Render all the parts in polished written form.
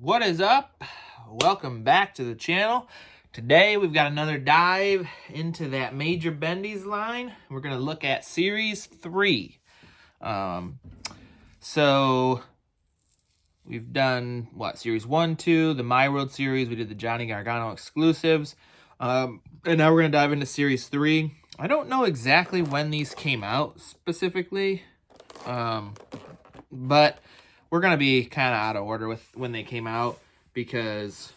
What is up? Welcome back to the channel. Today we've got another dive into that major Bendies line. We're going to look at Series 3. So we've done, Series 1, 2, the My World series. We did the Johnny Gargano exclusives. And now we're going to dive into Series 3. I don't know exactly when these came out specifically, but we're going to be kind of out of order with when they came out because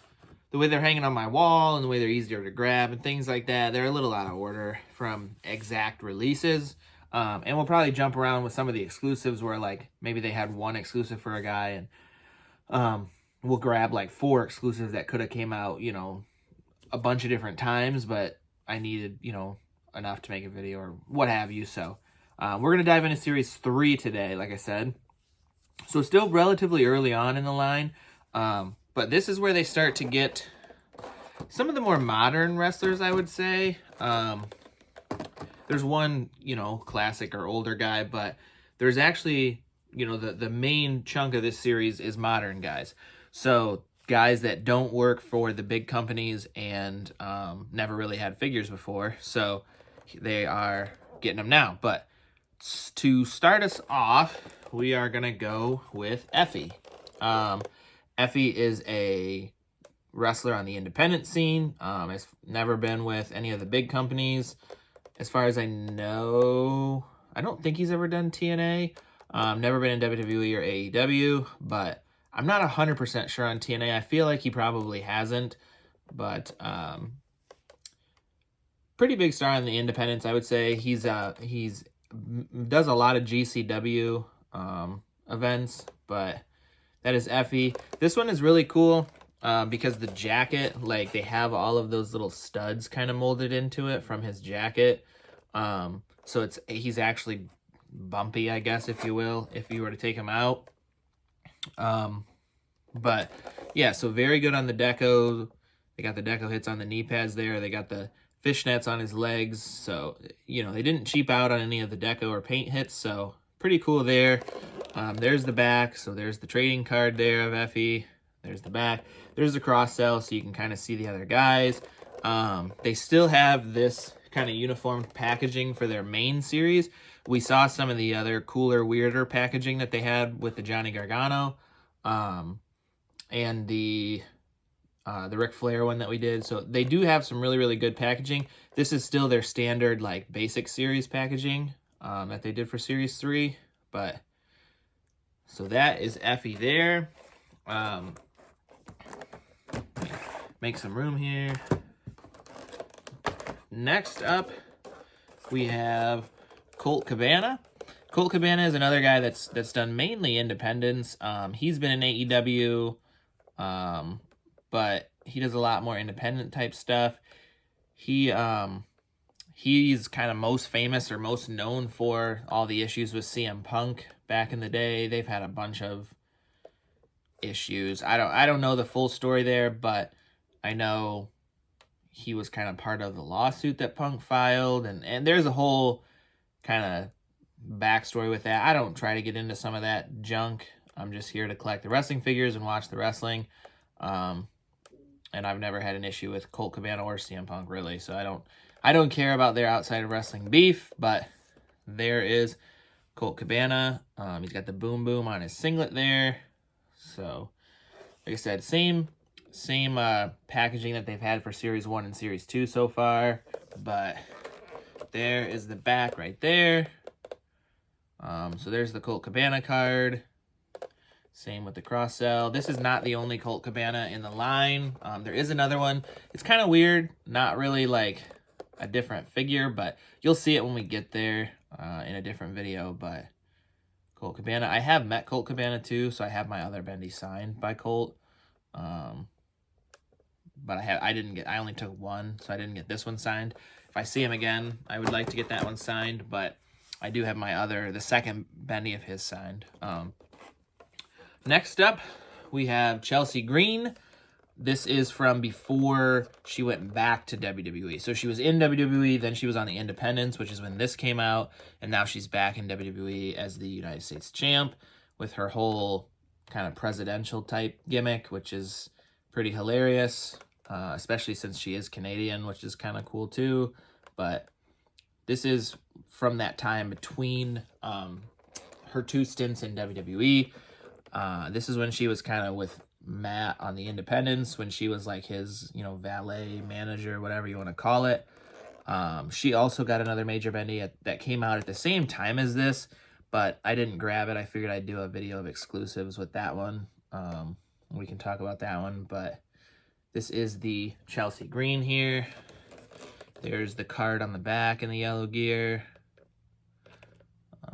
the way they're hanging on my wall and the way they're easier to grab and things like that, they're a little out of order from exact releases. And we'll probably jump around with some of the exclusives where like maybe they had one exclusive for a guy and we'll grab like 4 exclusives that could have came out, a bunch of different times, but I needed, enough to make a video or what have you. So we're going to dive into Series 3 today, like I said. So still relatively early on in the line, but this is where they start to get some of the more modern wrestlers, I would say. There's one, classic or older guy, but there's actually, the main chunk of this series is modern guys. So guys that don't work for the big companies and never really had figures before. So they are getting them now. But to start us off, we are going to go with Effie. Effie is a wrestler on the independent scene. Has never been with any of the big companies. As far as I know, I don't think he's ever done TNA. Never been in WWE or AEW, but I'm not 100% sure on TNA. I feel like he probably hasn't, but pretty big star on the independents, I would say. He's does a lot of GCW events, but that is Effie. This one is really cool because the jacket, like they have all of those little studs kind of molded into it from his jacket. So he's actually bumpy, I guess, if you will, if you were to take him out. But yeah, so very good on the deco. They got the deco hits on the knee pads there. They got the fishnets on his legs. So, they didn't cheap out on any of the deco or paint hits. So pretty cool there. There's the back. So there's the trading card there of Effie. There's the back. There's the cross sell, so you can kind of see the other guys. They still have this kind of uniform packaging for their main series. We saw some of the other cooler, weirder packaging that they had with the Johnny Gargano and the Ric Flair one that we did. So they do have some really, really good packaging. This is still their standard, like, basic series packaging that they did for Series 3. But, so that is Effie there. Make some room here. Next up, we have Colt Cabana. Colt Cabana is another guy that's done mainly independents. He's been in AEW, but he does a lot more independent type stuff. He's kind of most famous or most known for all the issues with CM Punk back in the day. They've had a bunch of issues. I don't know the full story there, but I know he was kind of part of the lawsuit that Punk filed, and there's a whole kind of backstory with that. I don't try to get into some of that junk. I'm just here to collect the wrestling figures and watch the wrestling. And I've never had an issue with Colt Cabana or CM Punk, really. So I don't care about their outside of wrestling beef, but there is Colt Cabana. He's got the boom boom on his singlet there. So, like I said, same packaging that they've had for Series 1 and Series 2 so far. But there is the back right there. So there's the Colt Cabana card. Same with the cross sell. This is not the only Colt Cabana in the line. There is another one. It's kind of weird. Not really like a different figure, but you'll see it when we get there in a different video. But Colt Cabana. I have met Colt Cabana too, so I have my other Bendy signed by Colt. But I only took one, so I didn't get this one signed. If I see him again, I would like to get that one signed, but I do have the second Bendy of his signed. Next up, we have Chelsea Green. This is from before she went back to WWE. So she was in WWE, then she was on the Independents, which is when this came out, and now she's back in WWE as the United States champ with her whole kind of presidential type gimmick, which is pretty hilarious, especially since she is Canadian, which is kind of cool too. But this is from that time between her 2 stints in WWE. This is when she was kind of with Matt on the Independents, when she was like his, you know, valet, manager, whatever you want to call it. She also got another major bendy that came out at the same time as this, but I didn't grab it. I figured I'd do a video of exclusives with that one. We can talk about that one, but this is the Chelsea Green here. There's the card on the back in the yellow gear.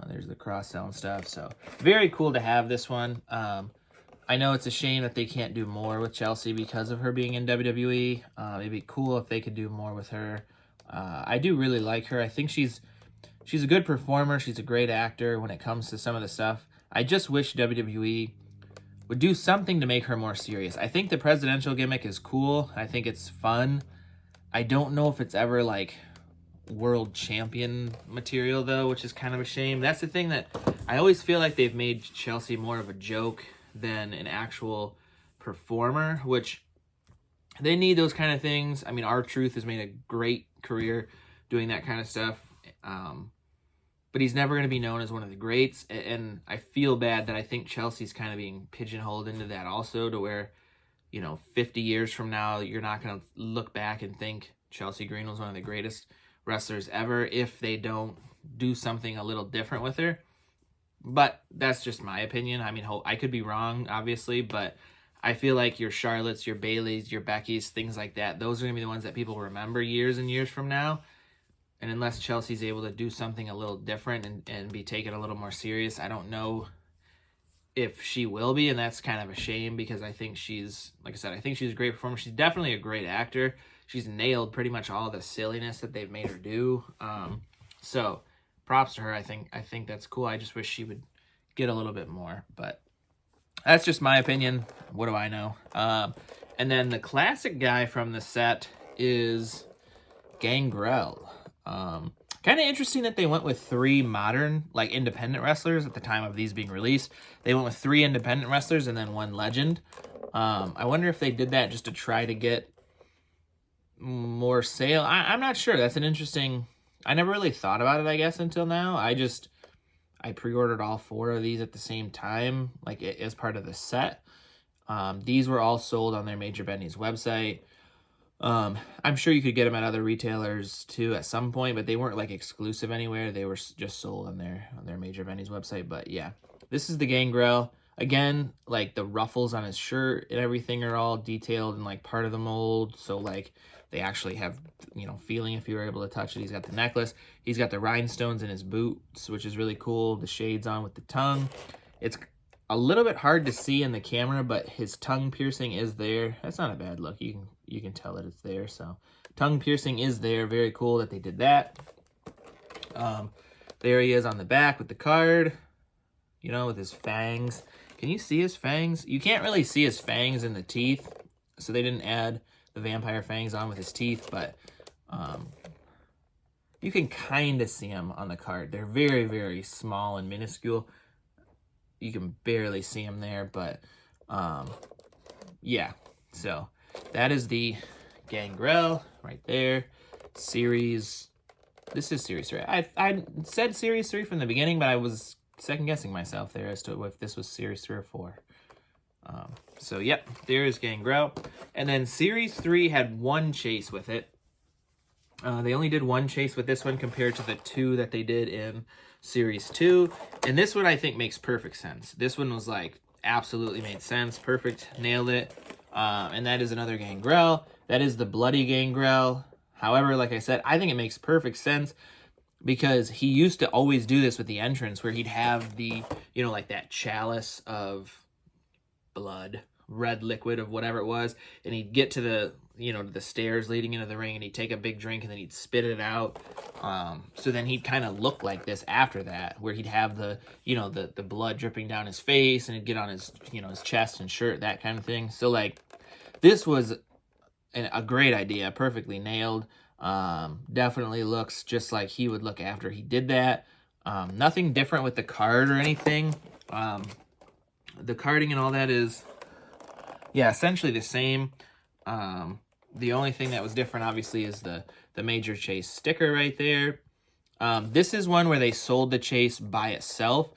There's the cross-sell and stuff. So very cool to have this one. I know it's a shame that they can't do more with Chelsea because of her being in WWE. It'd be cool if they could do more with her. I do really like her. I think she's a good performer. She's a great actor when it comes to some of the stuff. I just wish WWE would do something to make her more serious. I think the presidential gimmick is cool. I think it's fun. I don't know if it's ever like world champion material though, which is kind of a shame. That's the thing that I always feel like they've made Chelsea more of a joke than an actual performer, which they need those kind of things. I mean, R-Truth has made a great career doing that kind of stuff. But he's never going to be known as one of the greats. And I feel bad that I think Chelsea's kind of being pigeonholed into that also, to where, you know, 50 years from now, you're not going to look back and think Chelsea Green was one of the greatest wrestlers ever if they don't do something a little different with her. But that's just my opinion. I mean, I could be wrong, obviously, but I feel like your Charlottes, your Baileys, your Beckys, things like that, those are going to be the ones that people remember years and years from now. And unless Chelsea's able to do something a little different and be taken a little more serious, I don't know if she will be, and that's kind of a shame because I think she's, like I said, I think she's a great performer. She's definitely a great actor. She's nailed pretty much all the silliness that they've made her do. So props to her. I think that's cool. I just wish she would get a little bit more, but that's just my opinion. What do I know? And then the classic guy from the set is Gangrel. Kind of interesting that they went with 3 modern, like, independent wrestlers at the time of these being released. They went with 3 independent wrestlers and then 1 legend. I wonder if they did that just to try to get more sale. I'm not sure. That's an interesting... I never really thought about it, I guess, until now. I pre-ordered all 4 of these at the same time, like, as part of the set. These were all sold on their Major Bendies website. I'm sure you could get them at other retailers too at some point, but they weren't like exclusive anywhere. They were just sold on their Major Bendies website. But yeah, this is the Gangrel. Again, like the ruffles on his shirt and everything are all detailed and like part of the mold. So like they actually have, you know, feeling if you were able to touch it. He's got the necklace. He's got the rhinestones in his boots, which is really cool. The shades on with the tongue. It's a little bit hard to see in the camera, but his tongue piercing is there. That's not a bad look. You can tell that it's there. So tongue piercing is there. Very cool that they did that. There he is on the back with the card, you know, with his fangs. Can you see his fangs? You can't really see his fangs in the teeth, so they didn't add the vampire fangs on with his teeth, but you can kind of see them on the card. They're very, very small and minuscule. You can barely see them there, but yeah. So that is the Gangrel right there. Series. This is Series 3. I said Series 3 from the beginning, but I was second-guessing myself there as to if this was Series 3 or 4. So, yep, there's Gangrel. And then Series 3 had 1 chase with it. They only did 1 chase with this one compared to the 2 that they did in Series 2. And this one, I think, makes perfect sense. This one was, like, absolutely made sense. Perfect. Nailed it. And that is another Gangrel. That is the Bloody Gangrel. However, like I said, I think it makes perfect sense because he used to always do this with the entrance where he'd have the, you know, like that chalice of blood, red liquid of whatever it was, and he'd get to the, you know, the stairs leading into the ring, and he'd take a big drink, and then he'd spit it out. So then he'd kind of look like this after that, where he'd have the, you know, the blood dripping down his face, and it'd get on his, you know, his chest and shirt, that kind of thing. So, like, this was a great idea, perfectly nailed. Definitely looks just like he would look after he did that. Nothing different with the card or anything. The carding and all that is, yeah, essentially the same. The only thing that was different, obviously, is the Major Chase sticker right there. This is one where they sold the Chase by itself.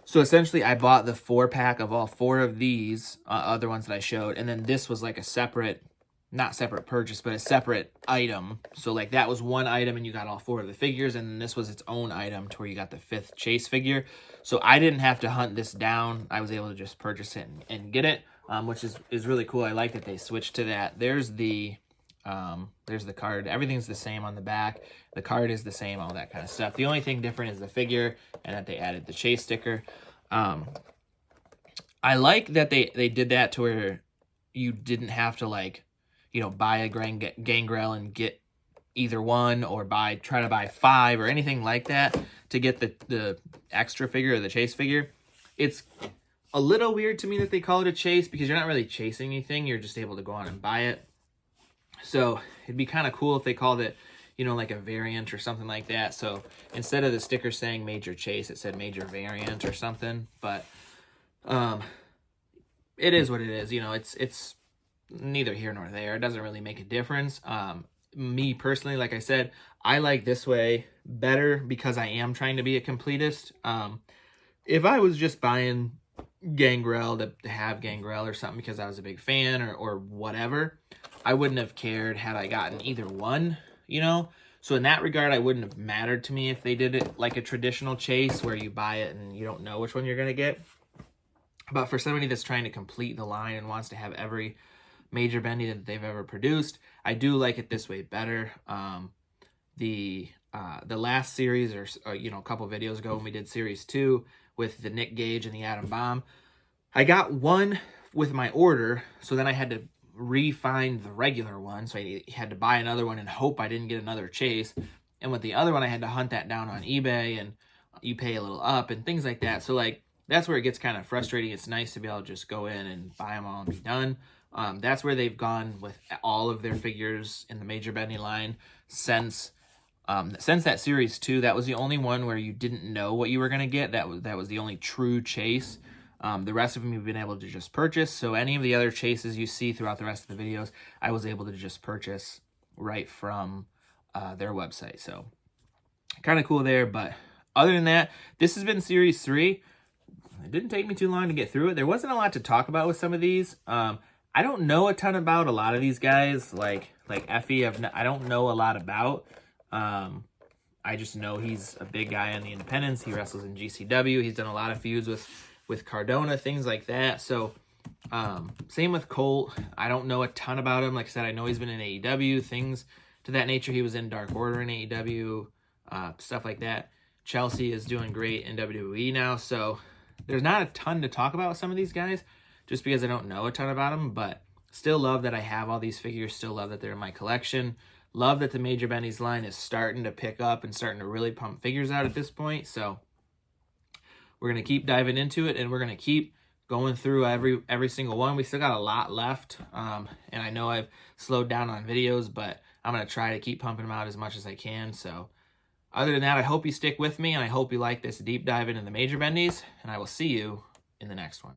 So essentially, I bought the 4-pack of all 4 of these other ones that I showed, and then this was like a separate, not separate purchase, but a separate item. So like that was one item, and you got all 4 of the figures, and then this was its own item to where you got the 5th Chase figure. So I didn't have to hunt this down. I was able to just purchase it and get it, which is really cool. I like that they switched to that. There's the card. Everything's the same on the back. The card is the same, all that kind of stuff. The only thing different is the figure and that they added the Chase sticker. I like that they did that to where you didn't have to, like, you know, buy a Gangrel and get either one, or try to buy 5 or anything like that to get the extra figure or the Chase figure. It's a little weird to me that they call it a Chase, because you're not really chasing anything. You're just able to go on and buy it. So it'd be kind of cool if they called it, you know, like a variant or something like that. So instead of the sticker saying Major Chase, it said Major Variant or something. But it is what it is. You know, it's neither here nor there. It doesn't really make a difference. Me personally, like I said, I like this way better because I am trying to be a completist. If I was just buying Gangrel to have Gangrel or something because I was a big fan or whatever, I wouldn't have cared had I gotten either one, you know? So in that regard, I wouldn't have mattered to me if they did it like a traditional Chase where you buy it and you don't know which one you're going to get. But for somebody that's trying to complete the line and wants to have every major bendy that they've ever produced, I do like it this way better. The last series, or you know, a couple videos ago when we did series 2 with the Nick Gage and the Atom Bomb, I got one with my order, so then I had to re-find the regular one, so I had to buy another one and hope I didn't get another Chase. And with the other one, I had to hunt that down on eBay, and you pay a little up and things like that. So like, that's where it gets kind of frustrating. It's nice to be able to just go in and buy them all and be done. That's where they've gone with all of their figures in the Major Bendy line since that series 2. That was the only one where you didn't know what you were going to get. That was the only true Chase. The rest of them you've been able to just purchase. So any of the other Chases you see throughout the rest of the videos, I was able to just purchase right from their website. So kind of cool there. But other than that, this has been series 3. It didn't take me too long to get through it. There wasn't a lot to talk about with some of these. I don't know a ton about a lot of these guys. Like Effie, I don't know a lot about. I just know he's a big guy on the independents. He wrestles in GCW. He's done a lot of feuds with Cardona, things like that. So same with Colt. I don't know a ton about him. Like I said, I know he's been in AEW, things to that nature. He was in Dark Order in AEW, stuff like that. Chelsea is doing great in WWE now. So there's not a ton to talk about with some of these guys just because I don't know a ton about them, but still love that I have all these figures. Still love that they're in my collection. Love that the Major Bendy's line is starting to pick up and starting to really pump figures out at this point. So we're going to keep diving into it, and we're going to keep going through every single one. We still got a lot left, and I know I've slowed down on videos, but I'm going to try to keep pumping them out as much as I can. So other than that, I hope you stick with me, and I hope you like this deep dive into the Major Bendies, and I will see you in the next one.